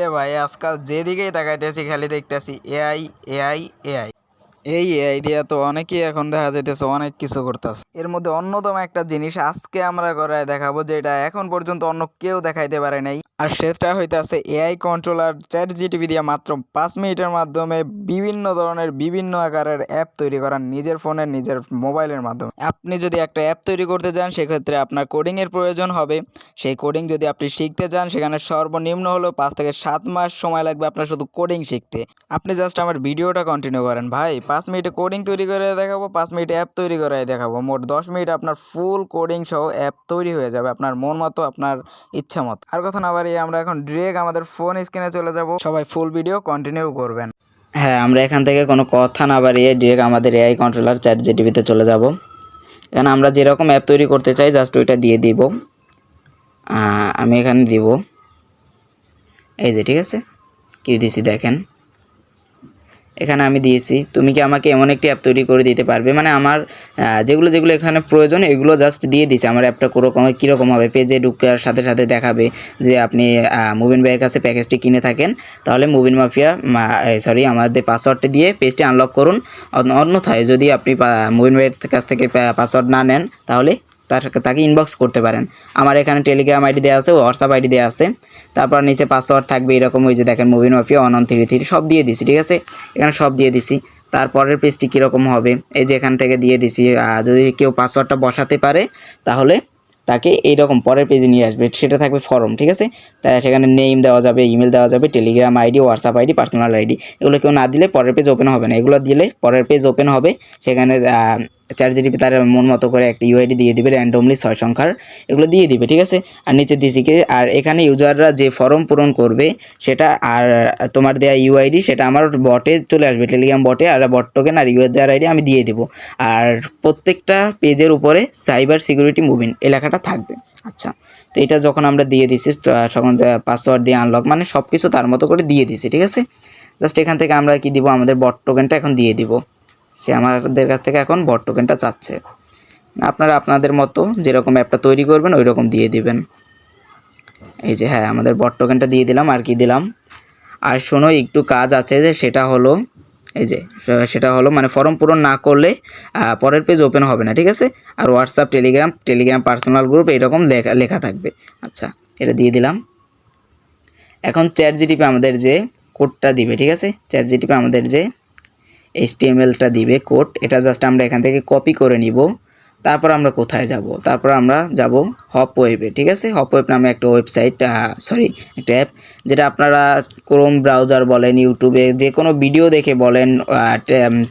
রে ভাই, আজকাল যেদিকেই তাকাইতেছি খালি দেখতেছি এআই এআই এআই। এই এআই দিয়া তো অনেকেই এখন দেখা যাইতেছে অনেক কিছু করতেছে। এর মধ্যে অন্যতম একটা জিনিস আজকে আমরা করায় দেখাবো, যেটা এখন পর্যন্ত অন্য কেউ দেখাইতে পারে নাই। আর সেটা হইতাছে এআই কন্ট্রোলার চ্যাট জিটিপি দিয়ে মাত্র 5 মিনিটের মাধ্যমে বিভিন্ন ধরনের বিভিন্ন আকারের অ্যাপ তৈরি করা নিজের ফোনের নিজের মোবাইলের মাধ্যমে। আপনি যদি একটা অ্যাপ তৈরি করতে চান সেক্ষেত্রে আপনার কোডিংয়ের প্রয়োজন হবে। সেই কোডিং যদি আপনি শিখতে চান সেখানে সর্বনিম্ন হলেও 5 থেকে 7 মাস সময় লাগবে আপনার শুধু কোডিং শিখতে। আপনি জাস্ট আমার ভিডিওটা কন্টিনিউ করেন ভাই। 5 মিনিটে কোডিং তৈরি করে দেখাবো, 5 মিনিটে অ্যাপ তৈরি করে দেখাবো। মোট 10 মিনিট আপনার ফুল কোডিং সহ অ্যাপ তৈরি হয়ে যাবে আপনার মন মতো, আপনার ইচ্ছা মতো। আর কথা না বাড়িয়ে আমরা এখন ডিরেক্ট আমাদের ফোন স্ক্রিনে চলে যাব। সবাই ফুল ভিডিও কন্টিনিউ করবেন। হ্যাঁ, আমরা এখান থেকে কোনো কথা না বাড়িয়ে ডিরেক্ট আমাদের এআই কন্ট্রোলার চ্যাট জিটিপিতে চলে যাব। এখানে আমরা যেরকম অ্যাপ তৈরি করতে চাই জাস্ট ওইটা দিয়ে দিব। আমি এখানে দিব এই যে, ঠিক আছে, কি দিছি দেখেন, এখানে আমি দিয়েছি তুমি কি আমাকে এমন একটি অ্যাপ তৈরি করে দিতে পারবে। মানে আমার যেগুলো যেগুলো এখানে প্রয়োজন এগুলো জাস্ট দিয়ে দিছি। আমার অ্যাপটা কীরকম হবে, পেজে ঢুকার সাথে সাথে দেখাবে যে আপনি মুবিন ভাইয়ের কাছে প্যাকেজটি কিনে থাকেন, তাহলে মুবিন মাফিয়া আমাদের পাসওয়ার্ডটি দিয়ে পেজটি আনলক করুন। অন্যথায় যদি আপনি মুবিন ভাইয়ের কাছ থেকে পাসওয়ার্ড না নেন তাহলে তাকে ইনবক্স করতে পারেন। আমার এখানে টেলিগ্রাম আইডি দেওয়া আছে, হোয়াটসঅ্যাপ আইডি দেওয়া আছে, তারপর নিচে পাসওয়ার্ড থাকবে এরকম, ওই যে দেখেন মুবিন মাফিয়া 1133 সব দিয়ে দিছি, ঠিক আছে, এখানে সব দিয়ে দিছি। তারপরের পেজটি কীরকম হবে, এই যে এখান থেকে দিয়ে দিছি, যদি কেউ পাসওয়ার্ডটা বসাতে পারে তাহলে তাকে এইরকম পরের পেজে নিয়ে আসবে, সেটা থাকবে ফর্ম, ঠিক আছে। তাই সেখানে নেম দেওয়া যাবে, ইমেল দেওয়া যাবে, Telegram ID, WhatsApp ID, personal ID. এগুলো কেউ না দিলে পরের পেজ ওপেন হবে না, এগুলো দিলে পরের পেজ ওপেন হবে। সেখানে চ্যাট জিটিপি তার মন মতো করে একটা ইউআইডি দিয়ে দিবে, র্যান্ডমলি 6 সংখ্যার, এগুলো দিয়ে দিবে, ঠিক আছে। আর নিচে দিছি কি, আর এখানে ইউজাররা যে ফর্ম পূরণ করবে সেটা আর তোমার দেওয়া ইউআইডি সেটা আমার বটে চলে আসবে, টেলিগ্রাম বটে, আর বট টোকেন আর ইউজার আইডি আমি দিয়ে দেবো। আর প্রত্যেকটা পেজের উপরে সাইবার সিকিউরিটি মুবিন এই লেখাটা থাকবে। আচ্ছা, তো এটা যখন আমরা দিয়ে দিছি তখন পাসওয়ার্ড দিয়ে আনলক, মানে সব কিছু তার মতো করে দিয়ে দিছি, ঠিক আছে। জাস্ট এখান থেকে আমরা কি দিব, আমাদের বট টোকেনটা এখন দিয়ে দিব। সে আমাদের কাছ থেকে এখন বট টোকেনটা চাচ্ছে। আপনারা আপনাদের মতো যেরকম অ্যাপটা তৈরি করবেন ওই রকম দিয়ে দিবেন। এই যে হ্যাঁ, আমাদের বট টোকেনটা দিয়ে দিলাম। আর কি দিলাম, আর শোনো একটু কাজ আছে, যে সেটা হলো এই যে সেটা হলো মানে ফর্ম পূরণ না করলে পরের পেজ ওপেন হবে না, ঠিক আছে। আর হোয়াটসঅ্যাপ, টেলিগ্রাম পার্সোনাল গ্রুপ এইরকম লেখা থাকবে। আচ্ছা, এটা দিয়ে দিলাম। এখন চ্যাট জিটিপি আমাদের যে কোডটা দিবে, ঠিক আছে, চ্যাট জিটিপি আমাদের যে HTML-টা দিবে কোড, এটা জাস্ট আমরা এখান থেকে কপি করে নিব। তারপর আমরা কোথায় যাব, তারপর আমরা যাব হপওয়েবে, ঠিক আছে। হপওয়েব নামে একটা ওয়েবসাইট, একটা অ্যাপ, যেটা আপনারা ক্রোম ব্রাউজার বলেন, ইউটিউবে যে কোনো ভিডিও দেখে বলেন,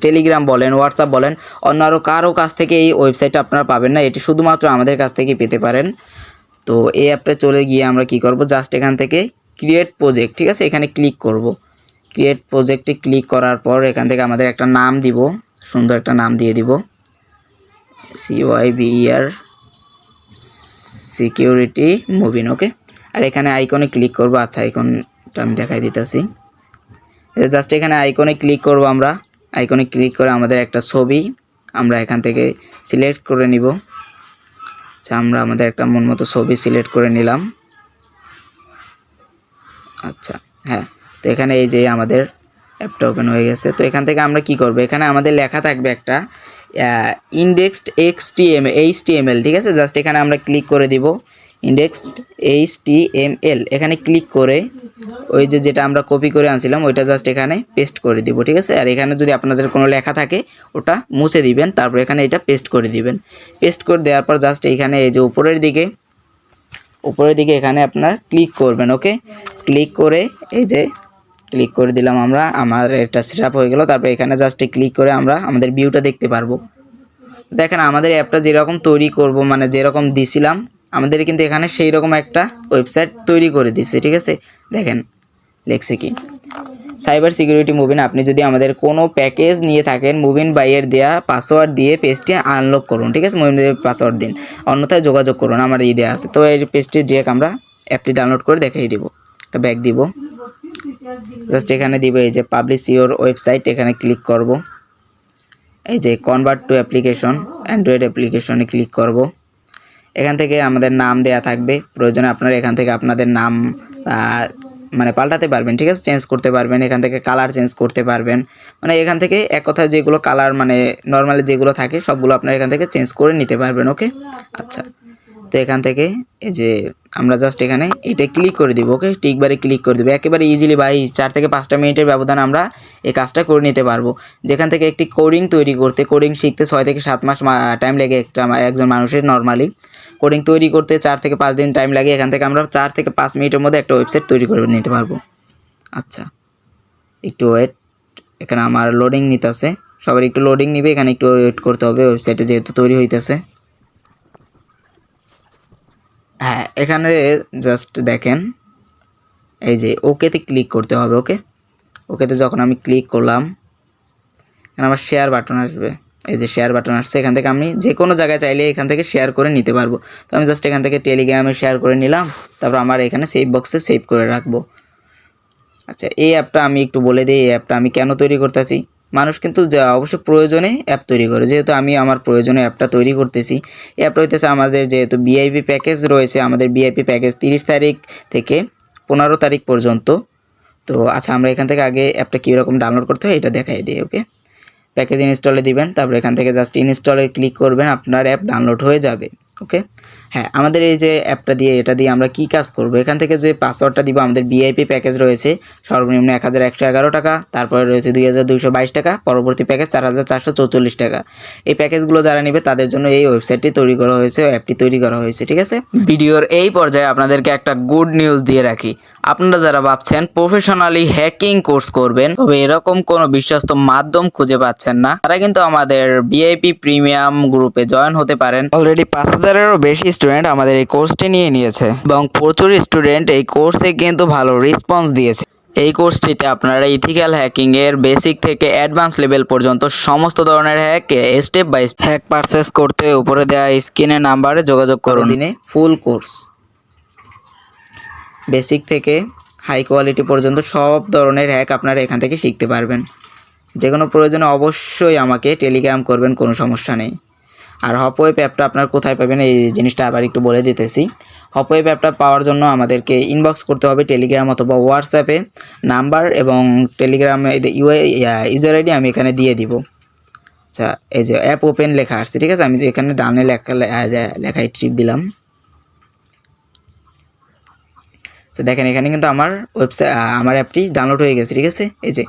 টেলিগ্রাম বলেন, হোয়াটসঅ্যাপ বলেন, অন্য আরও কারো কাছ থেকে এই ওয়েবসাইটটা আপনারা পাবেন না, এটি শুধুমাত্র আমাদের কাছ থেকে পেতে পারেন। তো এই অ্যাপটা চলে গিয়ে আমরা কি করব, জাস্ট এখান থেকে ক্রিয়েট প্রজেক্ট, ঠিক আছে, এখানে ক্লিক করব। ক্রিয়েট প্রজেক্টে ক্লিক করার পর এখান থেকে আমাদের একটা নাম দিব, সুন্দর একটা নাম দিয়ে দিব, CYBER সিকিউরিটি মুবিন, ওকে। আর এখানে আইকনে ক্লিক করব। আচ্ছা, আইকনটা আমি দেখাই দিতেছি। জাস্ট এখানে আইকনে ক্লিক করব আমরা। আইকনে ক্লিক করে আমাদের একটা ছবি আমরা এখান থেকে সিলেক্ট করে নিব। আচ্ছা, আমরা আমাদের একটা মন মতো ছবি সিলেক্ট করে নিলাম। আচ্ছা, হ্যাঁ, তো এখানে এই যে আমাদের অ্যাপটা ওপেন হয়ে গেছে। তো এখান থেকে আমরা কি করব, এখানে আমাদের লেখা থাকবে একটা ইন্ডেক্সড HTML, ঠিক আছে। জাস্ট এখানে আমরা ক্লিক করে দিব ইন্ডেক্সড HTML, এখানে ক্লিক করে ওই যে যেটা আমরা কপি করে আনছিলাম ওইটা জাস্ট এখানে পেস্ট করে দিব, ঠিক আছে। আর এখানে যদি আপনাদের কোনো লেখা থাকে ওটা মুছে দিবেন, তারপর এখানে এটা পেস্ট করে দিবেন। পেস্ট করে দেওয়ার পর জাস্ট এইখানে এই যে উপরের দিকে এখানে আপনার ক্লিক করবেন, ওকে। ক্লিক করে এই যে ক্লিক করে দিলাম আমরা, আমার এটা সেটআপ হয়ে গেল। তারপর এখানে জাস্ট ক্লিক করে আমরা আমাদের ভিউটা দেখতে পারবো। দেখেন আমাদের অ্যাপটা যেরকম তৈরি করব, মানে যেরকম দিছিলাম আমাদের কিন্তু এখানে সেই রকম একটা ওয়েবসাইট তৈরি করে দিছে, ঠিক আছে। দেখেন লেখছে কি, সাইবার সিকিউরিটি মুবিন, আপনি যদি আমাদের কোনো প্যাকেজ নিয়ে থাকেন মুবিন বাইয়ের দেয়া পাসওয়ার্ড দিয়ে পেজটি আনলক করুন, ঠিক আছে। মুবিন বাইয়ের পাসওয়ার্ড দিন, অন্যথায় যোগাযোগ করুন, আমার এই দেওয়া আছে। তো এই পেজটি ডিরেক্ট আমরা অ্যাপটি ডাউনলোড করে দেখাই দিব। একটা ব্যাক দিব, জাস্ট এখানে দিব এই যে পাবলিশ ইওর ওয়েবসাইট, এখানে ক্লিক করব। এই যে কনভার্ট টু অ্যাপ্লিকেশন, অ্যান্ড্রয়েড অ্যাপ্লিকেশনে ক্লিক করব। এখান থেকে আমাদের নাম দেয়া থাকবে, প্রয়োজনে আপনারা এখান থেকে আপনাদের নাম মানে পাল্টাতে পারবেন, ঠিক আছে, চেঞ্জ করতে পারবেন, এখান থেকে কালার চেঞ্জ করতে পারবেন, মানে এখান থেকে এক কথায় যেগুলো কালার মানে নর্মালি যেগুলো থাকে সবগুলো আপনারা এখান থেকে চেঞ্জ করে নিতে পারবেন। ওকে, আচ্ছা, তো এখান থেকে এই যে আমরা জাস্ট এখানে এটা ক্লিক করে দিব। ওকে, টিকবারে ক্লিক করে দেবো, একেবারে ইজিলি ভাই 4 থেকে 5টা মিনিটের ব্যবধান আমরা এই কাজটা করে নিতে পারবো। যেখান থেকে একটি কোডিং তৈরি করতে, কোডিং শিখতে 6 থেকে 7 মাস টাইম লাগে একজন মানুষের নর্মালি। কোডিং তৈরি করতে 4 থেকে 5 দিন টাইম লাগে, এখান থেকে আমরা 4 থেকে 5 মিনিটের মধ্যে একটা ওয়েবসাইট তৈরি করে নিতে পারবো। আচ্ছা, একটু ওয়েট, এখানে আমার লোডিং নিতেছে, সবার একটু লোডিং নিবে, এখানে একটু ওয়েট করতে হবে, ওয়েবসাইটে যেহেতু তৈরি হইতেছে। হ্যাঁ, এখানে জাস্ট দেখেন এই যে ওকেতে ক্লিক করতে হবে। ওকে, ওকেতে যখন আমি ক্লিক করলাম এখানে আমার শেয়ার বাটন আসবে, এই যে শেয়ার বাটন আসছে, এখান থেকে আমি যে কোনো জায়গায় চাইলে এখান থেকে শেয়ার করে নিতে পারবো। তো আমি জাস্ট এখান থেকে টেলিগ্রামে শেয়ার করে নিলাম, তারপর আমার এখানে সেভ বক্সে সেভ করে রাখবো। আচ্ছা, এই অ্যাপটা আমি একটু বলে দিই, এই অ্যাপটা আমি কেন তৈরি করতেছি। মানুষ কিন্তু অবশ্যই প্রয়োজনে অ্যাপ তৈরি করে, যেহেতু আমি আমার প্রয়োজনে অ্যাপটা তৈরি করতেছি। এই অ্যাপটা হইতেছে আমাদের যেহেতু ভিআইপি প্যাকেজ রয়েছে, আমাদের ভিআইপি প্যাকেজ 30 তারিখ থেকে 15 তারিখ পর্যন্ত। তো আচ্ছা, আমরা এখান থেকে আগে অ্যাপটা কীরকম ডাউনলোড করতে হয় এটা দেখাই দিই। ওকে, প্যাকেজ ইনস্টলে দিবেন, তারপর এখান থেকে জাস্ট ইনস্টলে ক্লিক করবেন, আপনার অ্যাপ ডাউনলোড হয়ে যাবে। ওকে, হ্যাঁ, আমাদের এই যে অ্যাপটা দিয়ে এটা দিয়ে আমরা কি কাজ করব, এখান থেকে যে পাসওয়ার্ডটা দিব, আমাদের ভিআইপি প্যাকেজ রয়েছে সর্বনিম্ন 1111 টাকা, তারপরে রয়েছে 2222 টাকা, পরবর্তী প্যাকেজ 4444 টাকা। এই প্যাকেজগুলো যারা নেবে তাদের জন্য এই ওয়েবসাইটটি তৈরি করা হয়েছে, অ্যাপটি তৈরি করা হয়েছে, ঠিক আছে। ভিডিওর এই পর্যায়ে আপনাদেরকে একটা গুড নিউজ দিয়ে রাখি, আপনারা যারা ভাবছেন প্রফেশনালি হ্যাকিং কোর্স করবেন তবে এরকম কোনো বিশ্বস্ত মাধ্যম খুঁজে পাচ্ছেন না, তারা কিন্তু আমাদের ভিআইপি প্রিমিয়াম গ্রুপে জয়েন হতে পারেন। অলরেডি 5000-এরও বেশি স্টুডেন্ট আমাদের এই কোর্সটি নিয়ে নিয়েছে এবং প্রচুর স্টুডেন্ট এই কোর্সে কিন্তু ভালো রেসপন্স দিয়েছে। এই কোর্সটিতে আপনারা ইথিক্যাল হ্যাকিং এর বেসিক থেকে অ্যাডভান্স লেভেল পর্যন্ত সমস্ত ধরনের hack step by step hack purchase করতে উপরে দেওয়া স্ক্রিনের নাম্বারে যোগাযোগ করুন। দিনে ফুল কোর্স বেসিক থেকে হাই কোয়ালিটি পর্যন্ত সব ধরনের হ্যাক আপনারা এখান থেকে শিখতে পারবেন। যে কোনো প্রয়োজনে অবশ্যই আমাকে টেলিগ্রাম করবেন, কোনো সমস্যা নেই। আর হপওয়েব অ্যাপটা আপনার কোথায় পাবেন এই জিনিসটা আবার একটু বলে দিতেছি। হপওয়েব অ্যাপটা পাওয়ার জন্য আমাদেরকে ইনবক্স করতে হবে টেলিগ্রাম অথবা হোয়াটসঅ্যাপে, নাম্বার এবং টেলিগ্রামে ইউজার আইডি আমি এখানে দিয়ে দিব। আচ্ছা, এই যে অ্যাপ ওপেন লেখা আসছে, ঠিক আছে, আমি যে এখানে ডানে লেখায় ট্রিপ দিলাম। তো দেখেন এখানে কিন্তু আমার আমার অ্যাপটি ডাউনলোড হয়ে গেছে, ঠিক আছে। এই যে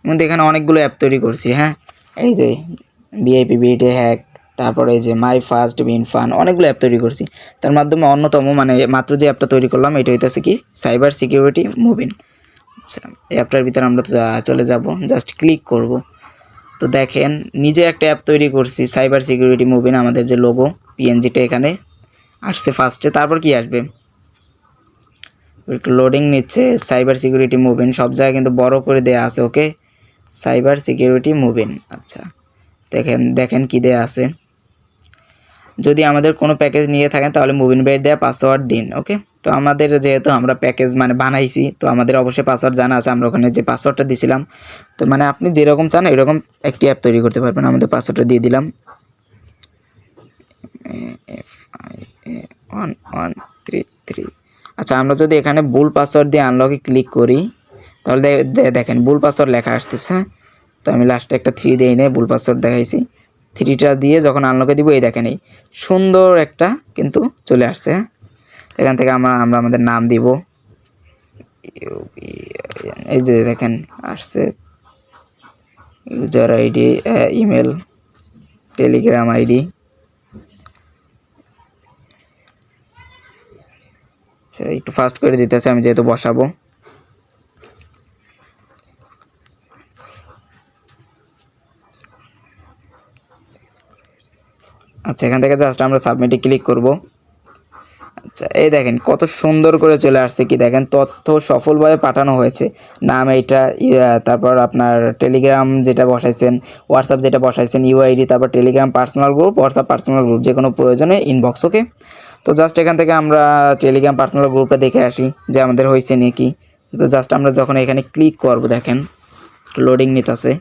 কিন্তু এখানে অনেকগুলো অ্যাপ তৈরি করছি। হ্যাঁ, এই যে ভিআইপি বিটে হ্যাক, তারপরে এই যে মাই ফার্স্ট বিন ফান, অনেকগুলো অ্যাপ তৈরি করছি। তার মাধ্যমে অন্যতম মানে মাত্র যে অ্যাপটা তৈরি করলাম এটা হইতেছে কি সাইবার সিকিউরিটি মুভিন। আচ্ছা, এই অ্যাপটার ভিতরে আমরা তো চলে যাব, জাস্ট ক্লিক করব। তো দেখেন নিজে একটা অ্যাপ তৈরি করছি সাইবার সিকিউরিটি মুভিন, আমাদের যে লোগো পিএনজিটা এখানে আসছে ফার্স্টে, তারপর কি আসবে একটু লোডিং নিচ্ছে। সাইবার সিকিউরিটি মুভিন সব জায়গায় কিন্তু বড় করে দেয়া আছে। ওকে, সাইবার সিকিউরিটি মুভিন। আচ্ছা, দেখেন কি দেয়া আছে। যদি আমাদের কোনো প্যাকেজ নিয়ে থাকেন তাহলে মুভিন বের দেয়া পাসওয়ার্ড দিন। ওকে, তো আমাদের যেহেতু আমরা প্যাকেজ মানে বানাইছি তো আমাদের অবশ্যই পাসওয়ার্ড জানা আছে, আমরা ওখানে যে পাসওয়ার্ডটা দিছিলাম। তো মানে আপনি যেরকম চান এরকম একটি অ্যাপ তৈরি করতে পারবেন। আমাদের পাসওয়ার্ডটা দিয়ে দিলাম FIA1133। আচ্ছা, আমরা যদি এখানে ভুল পাসওয়ার্ড দিয়ে আনলকে ক্লিক করি তাহলে দেখেন ভুল পাসওয়ার্ড লেখা আসতেছে। তো আমি লাস্টে একটা 3 দিয়ে নিয়ে ভুল পাসওয়ার্ড দেখাইছি, 3টা দিয়ে যখন আনলকে দিব এই দেখেন এই সুন্দর একটা কিন্তু চলে আসছে। এখান থেকে আমরা আমাদের নাম দিব, এই যে দেখেন আসছে user ID, email, Telegram ID. আচ্ছা, একটু ফাস্ট করে দিতেছে আমি যেহেতু বসাবো। আচ্ছা, এখান থেকে জাস্ট আমরা সাবমিটে ক্লিক করব। আচ্ছা, এই দেখেন কত সুন্দর করে চলে আসছে, কি দেখেন তথ্য সফলভাবে পাঠানো হয়েছে, নাম এইটা, তারপর আপনার টেলিগ্রাম যেটা বসাইছেন, হোয়াটসঅ্যাপ যেটা বসাইছেন ইউআইডি, তারপর Telegram personal group, WhatsApp personal group, যে কোনো প্রয়োজনে ইনবক্স। ওকে, তো জাস্ট এখান থেকে আমরা টেলিগ্রাম পার্সোনাল গ্রুপটা দেখে আসি যে আমাদের হয়েছে নাকি। তো জাস্ট আমরা যখন এখানে ক্লিক করব দেখেন লোডিং নিতেছে,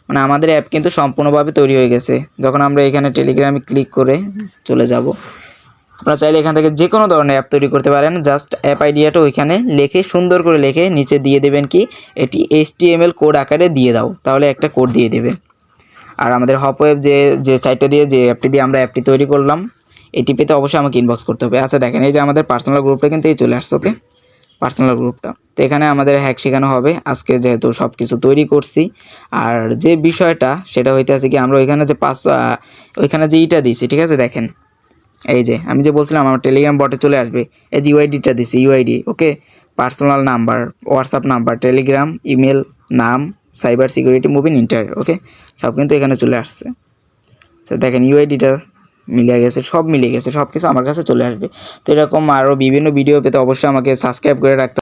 মানে আমাদের অ্যাপ কিন্তু সম্পূর্ণভাবে তৈরি হয়ে গেছে। যখন আমরা এখানে টেলিগ্রামে ক্লিক করে চলে যাব, আপনারা চাইলে এখান থেকে যে কোনো ধরনের অ্যাপ তৈরি করতে পারেন। জাস্ট অ্যাপ আইডিয়াটা ওইখানে লিখে সুন্দর করে লিখে নিচে দিয়ে দেবেন কি এটি HTML কোড আকারে দিয়ে দাও, তাহলে একটা কোড দিয়ে দেবে। আর আমাদের হপওয়েব যে সাইটটা দিয়ে যে অ্যাপটি দিয়ে আমরা অ্যাপটি তৈরি করলাম, এটি পেতে অবশ্যই আমাকে ইনবক্স করতে হবে। আচ্ছা দেখেন এই যে আমাদের পার্সোনাল গ্রুপটা কিন্তু এই চলে আসছে। ওকে, পার্সোনাল গ্রুপটা তো এখানে আমাদের হ্যাক শেখানো হবে আজকে, যেহেতু সব কিছু তৈরি করছি। আর যে বিষয়টা সেটা হইতে আছে কি আমরা ওইখানে যে ওইখানে যে ইটা দিয়েছি, ঠিক আছে দেখেন এই যে আমি যে বলছিলাম আমার টেলিগ্রাম বটে চলে আসবে, এই যে ইউআইডিটা দিছি, UID okay, personal number, WhatsApp number, Telegram, email, নাম, cyber security, moving internet, okay, সব কিন্তু এখানে চলে আসছে। আচ্ছা দেখেন ইউআইডিটা মিলে গেছে, সব মিলে গেছে, সব কিছু আমার কাছে চলে আসবে। তো এরকম আরও বিভিন্ন ভিডিও পেতে অবশ্যই আমাকে সাবস্ক্রাইব করে রাখতে